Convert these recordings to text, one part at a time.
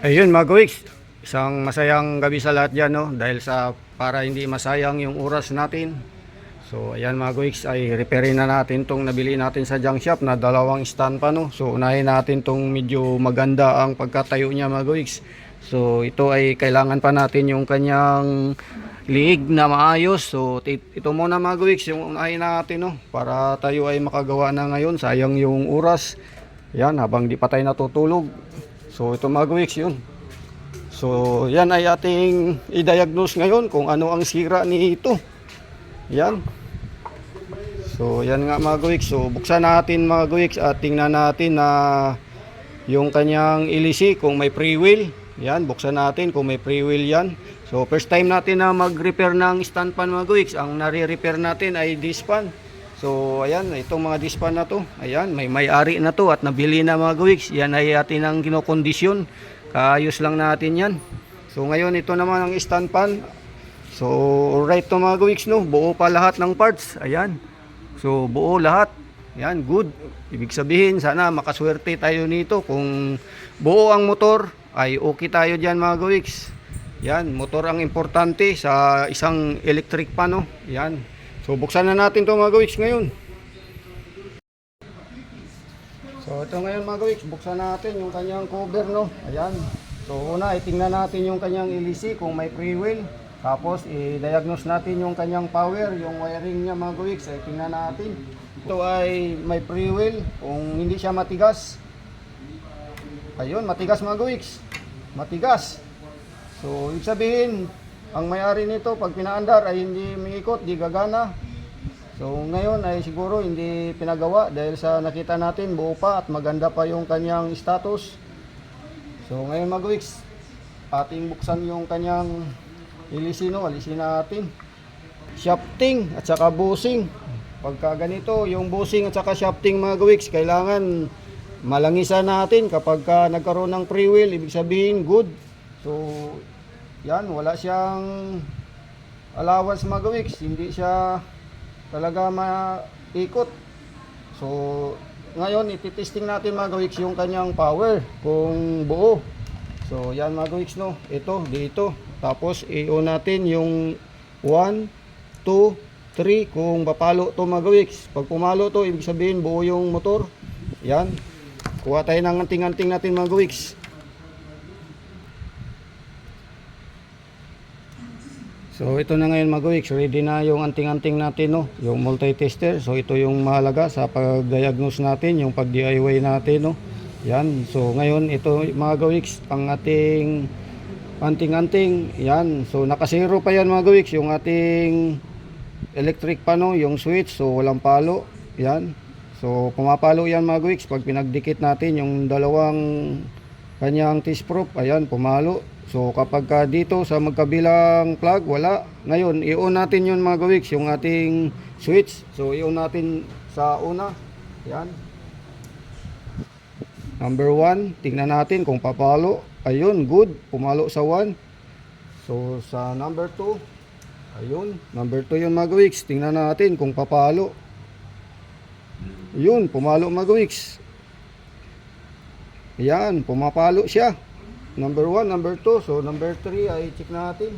Ayun mga Goix, isang masayang gabi sa lahat dyan, no? Dahil sa para hindi masayang yung oras natin. So ayan mga Goix, ay repairin na natin tong nabili natin sa junk shop na dalawang stand pa, no? So unahin natin tong medyo maganda ang pagkatayo niya mga Goix. So ito ay kailangan pa natin yung kanyang liig na maayos. So ito muna mga Goix, yung unahin natin, no? Para tayo ay makagawa na ngayon, sayang yung oras. Yan, habang di pa tayo natutulog. So ito mga Goix yun. So yan ay ating i-diagnose ngayon kung ano ang sira nito. Yan. So yan nga mga Goix. So buksan natin mga Goix at tingnan natin na yung kanyang ilisi kung may pre-wheel. Yan, buksan natin kung may pre-wheel yan. So first time natin na mag-repair ng stand pan mga Goix. Ang nare-repair natin ay this pan. So ayan, itong mga dispan na to, ayan, may-ari na to at nabili na mga Goix. Yan ay atin ang kinokondisyon. Kaayos lang natin yan. So ngayon ito naman ang stand pan. So right to mga Goix, no, buo pa lahat ng parts. Ayan. So buo lahat. Yan, good. Ibig sabihin sana makaswerte tayo nito. Kung buo ang motor ay okay tayo diyan mga Goix. Yan, motor ang importante sa isang electric pan, no. Yan. So buksan na natin to mga Goix ngayon. So ito ngayon mga Goix, buksan natin yung kanyang cover, no. Ayan. So una, itingnan natin yung kanyang LEC kung may pre-wheel. Tapos i-diagnose natin yung kanyang power, yung wiring niya mga Goix. Ay tingnan natin. Ito ay may pre-wheel, kung hindi siya matigas. Ayun, matigas mga Goix. Matigas. So ibig sabihin, ang may-ari nito pag pinaandar ay hindi umiikot, di gagana. So ngayon ay siguro hindi pinagawa dahil sa nakita natin buo pa at maganda pa yung kanyang status. So ngayon mga Goix, ating buksan yung kanyang ilisi, no, alisin natin. Shafting at saka bushing. Pagka ganito, yung bushing at saka shafting mga Goix, kailangan malangisan natin kapag nagkaroon ng pre-wheel, ibig sabihin good. So yan, wala siyang allowance mga Goix, hindi siya talaga maikot. So ngayon ititesting natin mga Goix yung kanyang power kung buo. So yan mga Goix, no, ito dito. Tapos i-on natin yung 1, 2, 3 kung papalo to mga Goix. Pag pumalo to, ibig sabihin buo yung motor. Yan, kuha tayo ng anting-anting natin mga Goix. So ito na ngayon mga Goix, ready na yung anting-anting natin, no, yung multi-tester. So ito yung mahalaga sa pag-diagnose natin, yung pag-DIY natin, no. Yan, so ngayon ito mga Goix, ang ating anting-anting. Yan, so naka-zero pa yan mga Goix, yung ating electric pano, yung switch. So walang palo. Yan, so pumapalo yan mga Goix pag pinagdikit natin yung dalawang kanyang test-proof. Ayan, pumalo. So kapag dito sa magkabilang plug, wala. Ngayon, i-on natin yun mga Goix, yung ating switch. So i-on natin sa una. Yan. Number 1, tingnan natin kung papalo. Ayun, good. Pumalo sa 1. So sa number 2, ayun. Number 2 yun mga Goix. Tingnan natin kung papalo. Ayun, pumalo mga Goix. Ayan, pumapalo siya. Number 1, number 2. So number 3 ay check natin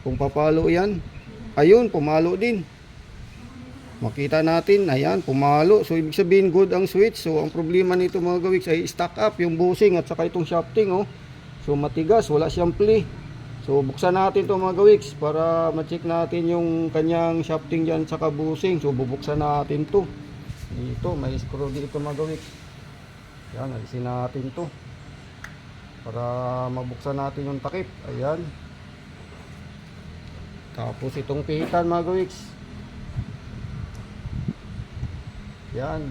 kung papalo yan. Ayun, pumalo din. Makita natin, ayan, pumalo. So ibig sabihin good ang switch. So ang problema nito mga Goix ay stack up yung bushing at saka itong shafting, oh. So matigas, wala siyang play. So buksan natin to mga Goix para ma-check natin yung kanyang shafting diyan saka bushing. So bubuksan natin to. Dito may screw dito mga Goix. Yan, alisin natin to para mabuksan natin yung takip. Ayan. Tapos itong pihitan mga Goix. Yan.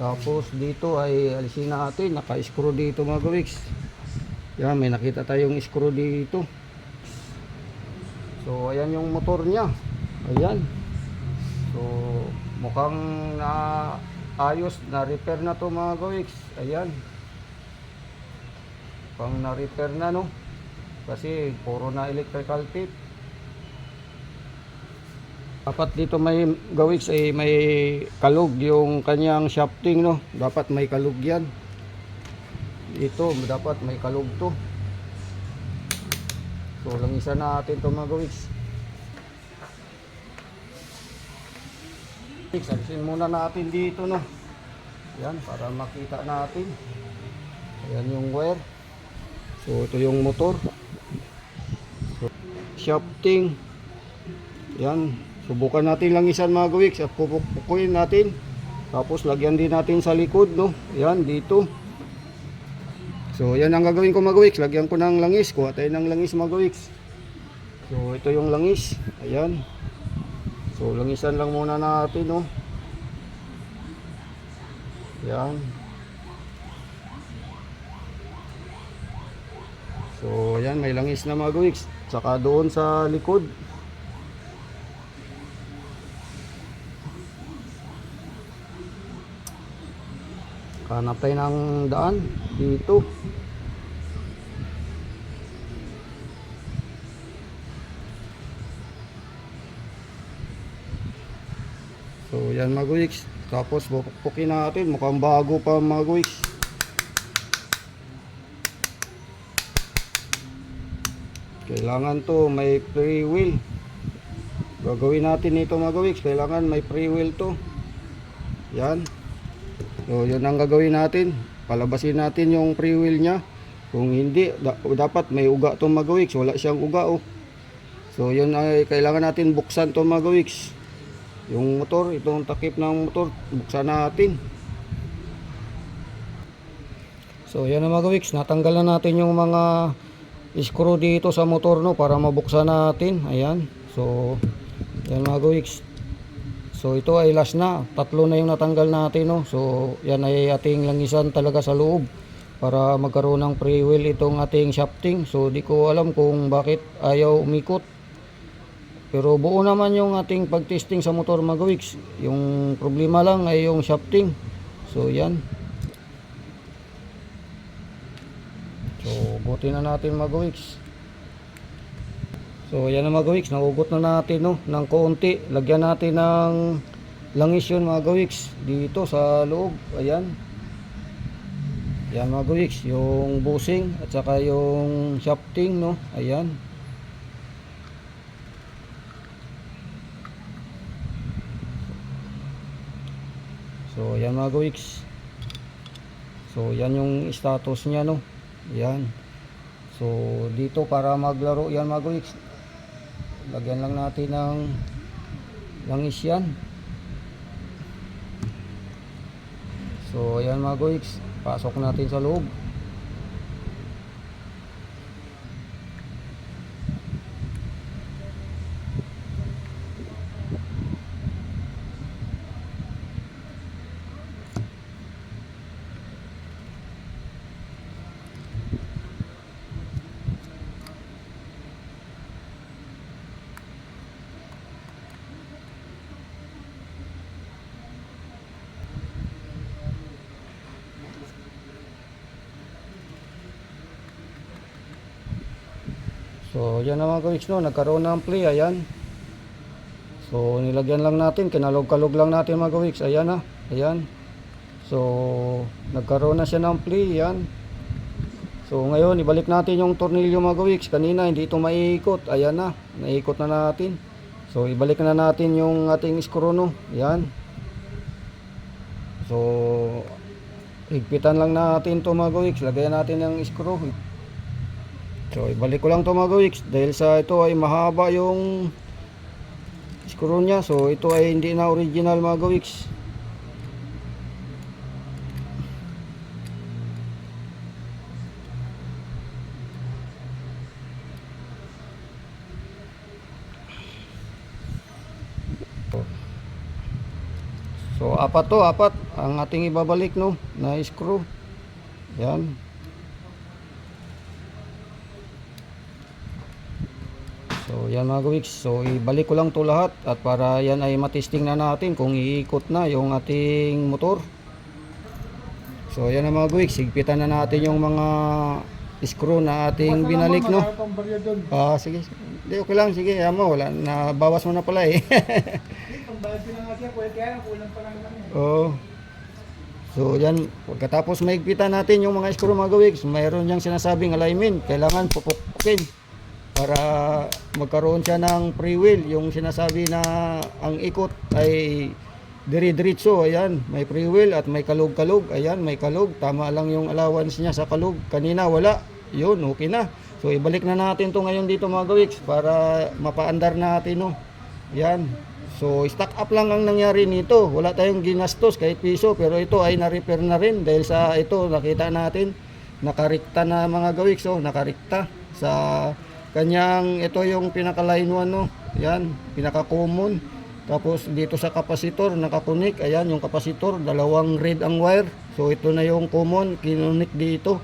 Tapos dito ay alisin natin, naka-screw dito mga Goix. Yan, may nakita tayong screw dito. So ayan yung motor niya. Ayan. So mukhang na ayos, na repair na to mga Goix. Ayan, pang na repair na, no, kasi puro na electrical tape. Dapat dito may Goix ay may kalug yung kanyang shafting, no, dapat may kalug yan. ito dapat may kalog to. So langisan natin to mga gawiks. Alisin muna natin dito, no. Yan, para makita natin. Ayan yung wire. So ito yung motor. So, shafting. Yan, subukan natin langisan mga gawiks. At pupukuin natin. Tapos lagyan din natin sa likod, no. Yan dito. So yan ang gagawin ko mga gawiks. Lagyan ko ng langis. Kuha tayo ng langis mga gawiks. So ito yung langis. Ayan. So langisan lang muna natin, no. Yan. So yan, may langis na mga gawiks. Saka doon sa likod. Hanap tayo ng daan dito. So yan mga gawiks. Tapos pupukin natin. Mukhang bago pa mga gawiks. Kailangan to may free wheel. Gagawin natin ito mga gawiks. Kailangan may free wheel to. Yan. So yun ang gagawin natin. Palabasin natin yung free wheel nya. Kung hindi, dapat may uga to mga gawiks. Wala siyang uga, oh. So yun ay kailangan natin buksan to mga gawiks. Yung motor, itong takip ng motor, buksan natin. So yan na mga gawiks, natanggal na natin yung mga screw dito sa motor, no, para mabuksan natin. Ayan. So yan mga gawiks. So ito ay last na, tatlo na yung natanggal natin, no. So yan ay ating langisan talaga sa loob para magkaroon ng free wheel itong ating shafting. So di ko alam kung bakit ayaw umikot. Pero buo naman yung ating pagtesting sa motor mga gawiks. Yung problema lang ay yung shafting. So yan. So buti na natin mga gawiks. So yan na mga gawiks. Naugot na natin, no, ng konti. Lagyan natin ng langis yun mga gawiks. Dito sa loob. Ayan. Yan mga gawiks. Yung bushing at saka yung shafting, no. Ayan. So yan mga gawiks. So yan yung status niya, no. Yan. So dito para maglaro yan mga gawiks. Lagyan lang natin ng langis yan. So yan mga gawiks. Pasok natin sa loob. So yan na mga gawiks, no, nagkaroon ng play. Ayan. So nilagyan lang natin, kinalog-kalog lang natin mga gawiks. Ayan na. Ayan. So nagkaroon na siya ng play. Ayan. So ngayon ibalik natin yung tornilyo mga gawiks. Kanina hindi ito maiikot. Ayan na. Naikot na natin. So ibalik na natin yung ating screw, no. Ayan. So higpitan lang natin to mga gawiks. Lagayan natin yung screw. So ibalik ko lang to mga gawiks dahil sa ito ay mahaba yung screw nya. So ito ay hindi na original mga gawiks. So apat ang ating ibabalik, no, na screw. Yan. So yan mga gawiks, so ibalik ko lang to lahat at para yan ay matesting na natin kung iikot na yung ating motor. So yan na mga gawiks, higpitan na natin yung mga screw na ating binalik, no. Sige, hindi, okay lang, sige, mo, wala na, bawas mo na pala eh. Oh. So So yan, pagkatapos maigpitan natin yung mga screw mga gawiks, mayroon niyang sinasabing alignment, kailangan pupukpukin para magkaroon siya ng free wheel, yung sinasabi na ang ikot ay dire-diretso. Ayan, may free wheel at may kalog-kalog. Ayan, may kalog, tama lang yung allowance niya sa kalog, kanina wala, yun, okay na. So ibalik na natin to ngayon dito mga gawiks para mapaandar natin, no. Yan. So stock up lang ang nangyari nito. Wala tayong ginastos kahit piso, pero ito ay na-repair na rin dahil sa ito nakita natin nakarikta na mga gawiks, so nakarikta sa kanyang, ito yung pinaka line 1, no. Yan, pinaka common. Tapos dito sa kapasitor nakakunik, ayan yung kapasitor, dalawang red ang wire. So ito na yung common, kinunik dito.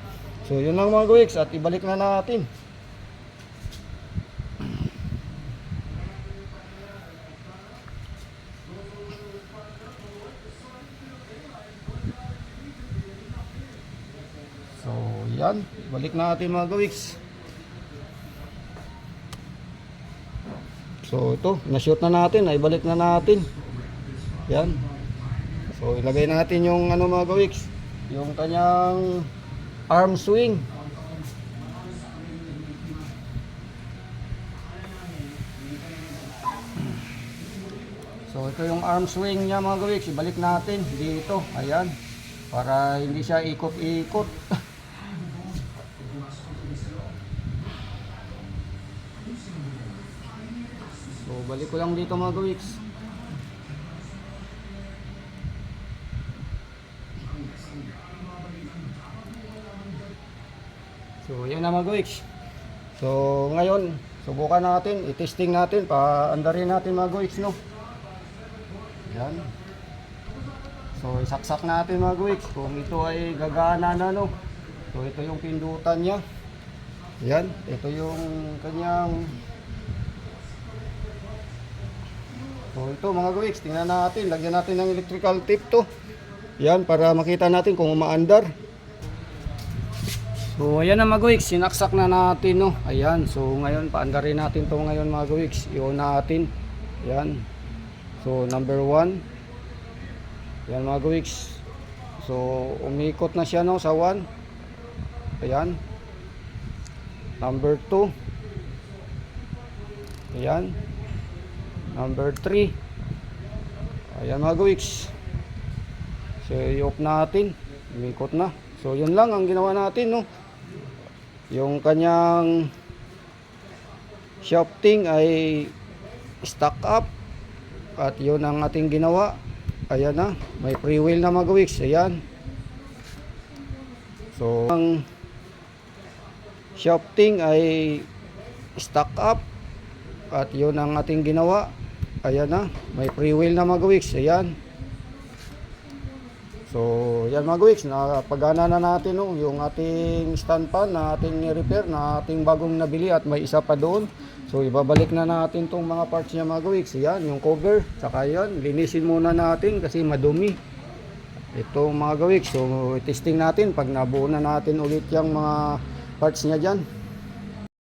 So yun lang mga gawiks, at ibalik na natin. So yan, balik natin mga gawiks. So ito, na-shoot na natin, ay balik na natin. Yan. So ilagay natin yung ano mga gawiks, yung kanyang arm swing. So ito yung arm swing niya mga gawiks, ibalik natin dito, ayan, para hindi siya ikot-ikot. So balik ko lang dito mga gawiks. So yan na mga gawiks. So ngayon subukan natin, i-testing natin, paandarin natin mga gawiks, no. Yan. So isaksak natin mga gawiks kung ito ay gagana na, no. So ito yung pindutan niya. Yan, ito yung kanyang. So ito mga gawiks, tingnan natin, lagyan natin ng electrical tape to. Yan, para makita natin kung umaandar. So ayan na mga gawiks, sinaksak na natin, no. Ayan, so ngayon paandarin natin to ngayon mga gawiks. I-on natin. Yan. So number 1. Yan mga gawiks. So umikot na siya, no, sa 1. Ayan. Number 2. Ayan. Number 3. Ayan mga gawiks. So i-off natin. Umikot na. So yun lang ang ginawa natin, no. Yung kanyang shafting ay stock up, at yun ang ating ginawa. Ayan na, may free wheel na mga gawiks. Ayan. So ang shafting ay stock up, at yun ang ating ginawa. Ayan na, may free wheel na mga gawiks. Ayan. So yan mga gawiks, napagana na natin, no, yung ating stand pan na ating repair, na ating bagong nabili, at may isa pa doon. So ibabalik na natin tong mga parts niya mga gawiks. Yan, yung cover, saka yan, linisin muna natin kasi madumi ito mga gawiks. So testing natin pag nabuo na natin ulit yung mga parts niya dyan.